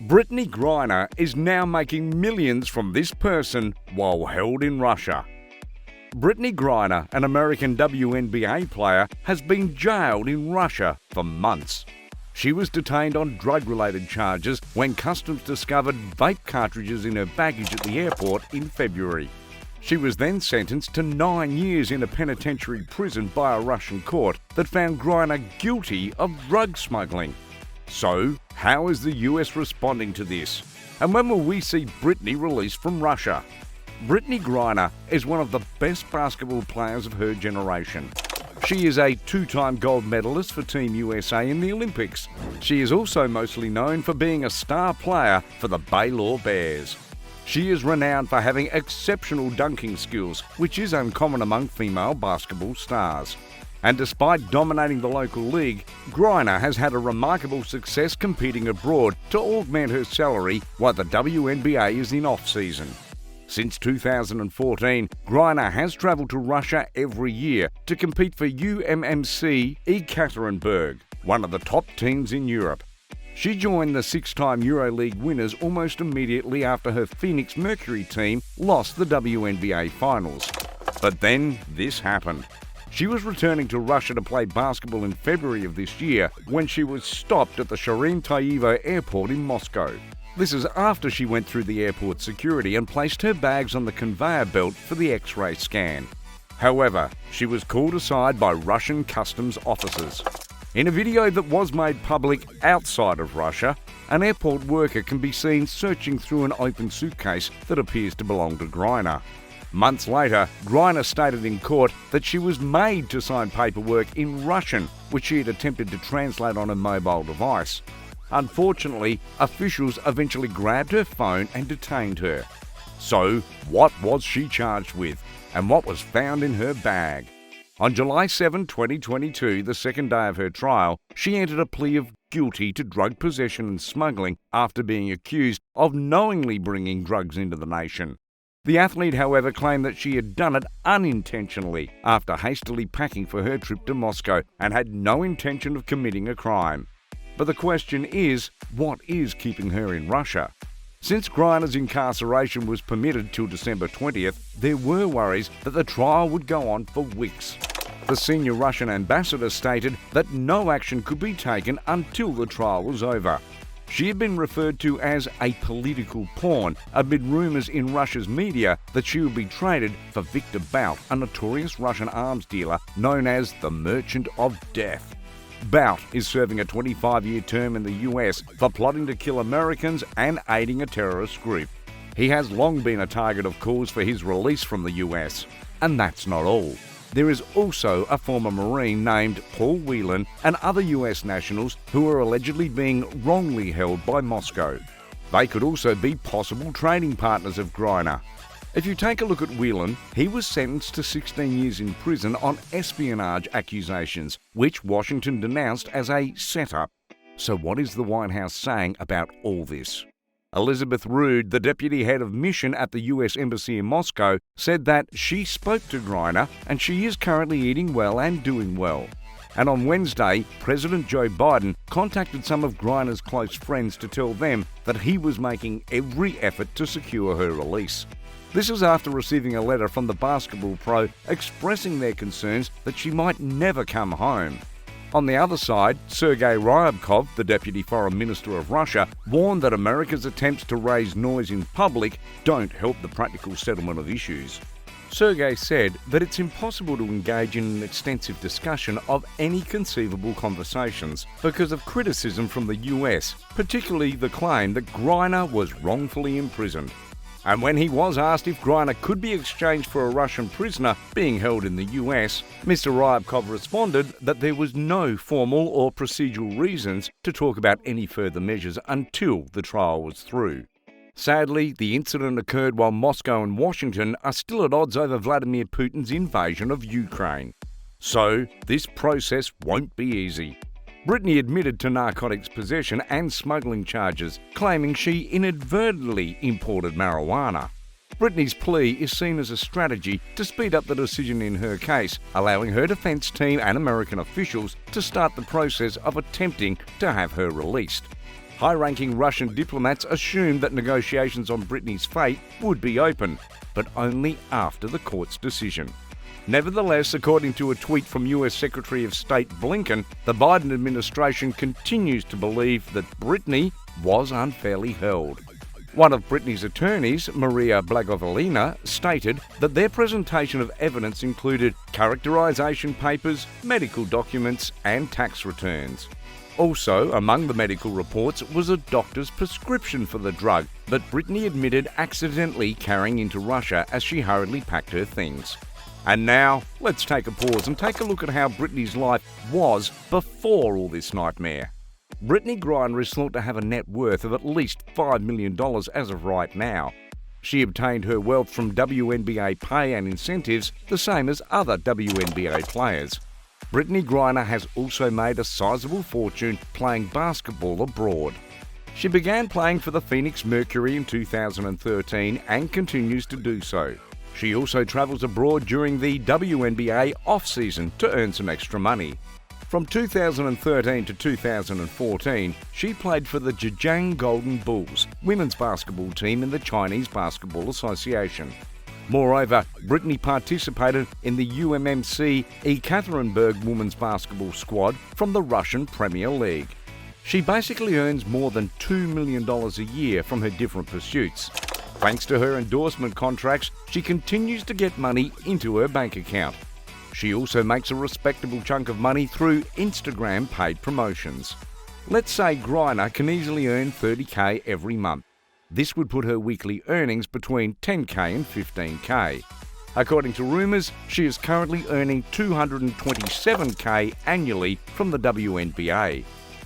Brittney Griner is now making millions from this person while held in Russia. Brittney Griner, an American WNBA player, has been jailed in Russia for months. She was detained on drug-related charges when customs discovered vape cartridges in her baggage at the airport in February. She was then sentenced to 9 years in a penitentiary prison by a Russian court that found Griner guilty of drug smuggling. So, how is the US responding to this? And when will we see Britney released from Russia? Brittney Griner is one of the best basketball players of her generation. She is a two-time gold medalist for Team USA in the Olympics. She is also mostly known for being a star player for the Baylor Bears. She is renowned for having exceptional dunking skills, which is uncommon among female basketball stars. And despite dominating the local league, Griner has had a remarkable success competing abroad to augment her salary while the WNBA is in off-season. Since 2014, Griner has travelled to Russia every year to compete for UMMC Ekaterinburg, one of the top teams in Europe. She joined the six-time EuroLeague winners almost immediately after her Phoenix Mercury team lost the WNBA Finals. But then this happened. She was returning to Russia to play basketball in February of this year when she was stopped at the Sheremetyevo airport in Moscow. This is after she went through the airport security and placed her bags on the conveyor belt for the X-ray scan. However, she was called aside by Russian customs officers. In a video that was made public outside of Russia, an airport worker can be seen searching through an open suitcase that appears to belong to Griner. Months later, Griner stated in court that she was made to sign paperwork in Russian, which she had attempted to translate on a mobile device. Unfortunately, officials eventually grabbed her phone and detained her. So, what was she charged with, and what was found in her bag? On July 7, 2022, the second day of her trial, she entered a plea of guilty to drug possession and smuggling after being accused of knowingly bringing drugs into the nation. The athlete, however, claimed that she had done it unintentionally after hastily packing for her trip to Moscow and had no intention of committing a crime. But the question is, what is keeping her in Russia? Since Griner's incarceration was permitted till December 20th, there were worries that the trial would go on for weeks. The senior Russian ambassador stated that no action could be taken until the trial was over. She had been referred to as a political pawn amid rumours in Russia's media that she would be traded for Victor Bout, a notorious Russian arms dealer known as the Merchant of Death. Bout is serving a 25-year term in the US for plotting to kill Americans and aiding a terrorist group. He has long been a target of calls for his release from the US. And that's not all. There is also a former Marine named Paul Whelan and other US nationals who are allegedly being wrongly held by Moscow. They could also be possible trading partners of Griner. If you take a look at Whelan, he was sentenced to 16 years in prison on espionage accusations, which Washington denounced as a setup. So what is the White House saying about all this? Elizabeth Rood, the deputy head of mission at the US Embassy in Moscow, said that she spoke to Griner and she is currently eating well and doing well. And on Wednesday, President Joe Biden contacted some of Griner's close friends to tell them that he was making every effort to secure her release. This is after receiving a letter from the basketball pro expressing their concerns that she might never come home. On the other side, Sergei Ryabkov, the Deputy Foreign Minister of Russia, warned that America's attempts to raise noise in public don't help the practical settlement of issues. Sergei said that it's impossible to engage in an extensive discussion of any conceivable conversations because of criticism from the US, particularly the claim that Griner was wrongfully imprisoned. And when he was asked if Griner could be exchanged for a Russian prisoner being held in the US, Mr. Ryabkov responded that there was no formal or procedural reasons to talk about any further measures until the trial was through. Sadly, the incident occurred while Moscow and Washington are still at odds over Vladimir Putin's invasion of Ukraine. So, this process won't be easy. Britney admitted to narcotics possession and smuggling charges, claiming she inadvertently imported marijuana. Britney's plea is seen as a strategy to speed up the decision in her case, allowing her defense team and American officials to start the process of attempting to have her released. High-ranking Russian diplomats assumed that negotiations on Britney's fate would be open, but only after the court's decision. Nevertheless, according to a tweet from US Secretary of State Blinken, the Biden administration continues to believe that Britney was unfairly held. One of Britney's attorneys, Maria Blagovolina, stated that their presentation of evidence included characterization papers, medical documents, and tax returns. Also, among the medical reports was a doctor's prescription for the drug that Britney admitted accidentally carrying into Russia as she hurriedly packed her things. And now, let's take a pause and take a look at how Britney's life was before all this nightmare. Brittney Griner is thought to have a net worth of at least $5 million as of right now. She obtained her wealth from WNBA pay and incentives, the same as other WNBA players. Brittney Griner has also made a sizable fortune playing basketball abroad. She began playing for the Phoenix Mercury in 2013 and continues to do so. She also travels abroad during the WNBA off-season to earn some extra money. From 2013 to 2014, she played for the Zhejiang Golden Bulls women's basketball team in the Chinese Basketball Association. Moreover, Britney participated in the UMMC Ekaterinburg women's basketball squad from the Russian Premier League. She basically earns more than $2 million a year from her different pursuits. Thanks to her endorsement contracts, she continues to get money into her bank account. She also makes a respectable chunk of money through Instagram paid promotions. Let's say Griner can easily earn $30,000 every month. This would put her weekly earnings between $10,000 and $15,000. According to rumours, she is currently earning $227,000 annually from the WNBA.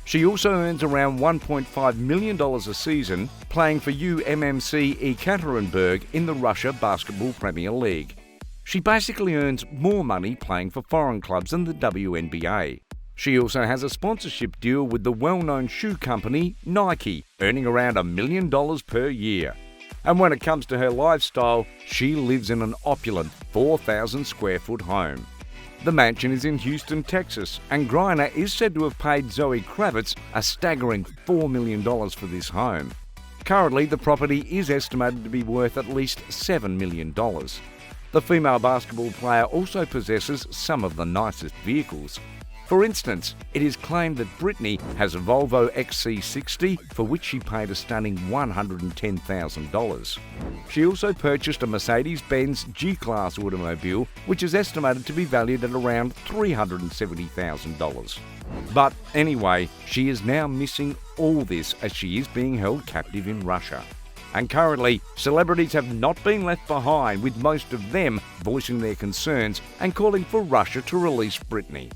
She also earns around $1.5 million a season playing for UMMC Ekaterinburg in the Russia Basketball Premier League. She basically earns more money playing for foreign clubs than the WNBA. She also has a sponsorship deal with the well-known shoe company Nike, earning around $1 million per year. And when it comes to her lifestyle, she lives in an opulent 4,000 square foot home. The mansion is in Houston, Texas, and Griner is said to have paid Zoe Kravitz a staggering $4 million for this home. Currently, the property is estimated to be worth at least $7 million. The female basketball player also possesses some of the nicest vehicles. For instance, it is claimed that Britney has a Volvo XC60 for which she paid a stunning $110,000. She also purchased a Mercedes-Benz G-Class automobile which is estimated to be valued at around $370,000. But anyway, she is now missing all this as she is being held captive in Russia. And currently, celebrities have not been left behind, with most of them voicing their concerns and calling for Russia to release Britney.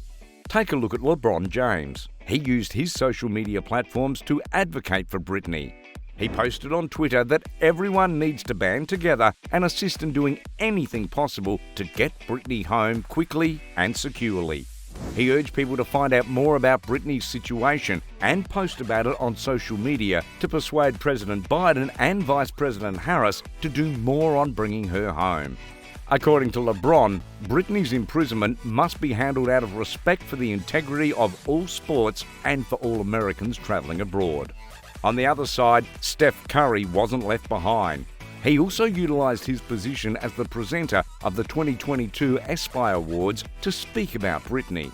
Take a look at LeBron James. He used his social media platforms to advocate for Britney. He posted on Twitter that everyone needs to band together and assist in doing anything possible to get Britney home quickly and securely. He urged people to find out more about Britney's situation and post about it on social media to persuade President Biden and Vice President Harris to do more on bringing her home. According to LeBron, Britney's imprisonment must be handled out of respect for the integrity of all sports and for all Americans travelling abroad. On the other side, Steph Curry wasn't left behind. He also utilised his position as the presenter of the 2022 ESPY Awards to speak about Britney.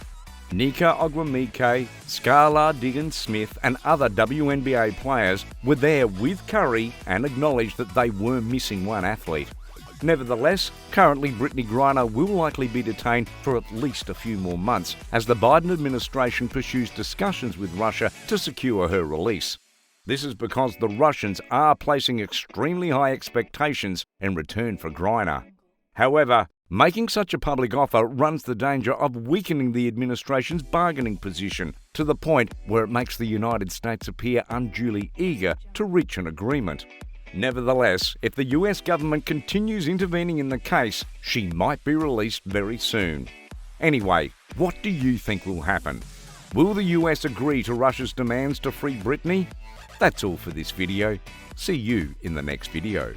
Nika Ogwumike, Scarla Diggins-Smith and other WNBA players were there with Curry and acknowledged that they were missing one athlete. Nevertheless, currently Brittney Griner will likely be detained for at least a few more months as the Biden administration pursues discussions with Russia to secure her release. This is because the Russians are placing extremely high expectations in return for Griner. However, making such a public offer runs the danger of weakening the administration's bargaining position to the point where it makes the United States appear unduly eager to reach an agreement. Nevertheless, if the US government continues intervening in the case, she might be released very soon. Anyway, what do you think will happen? Will the US agree to Russia's demands to free Britney? That's all for this video. See you in the next video.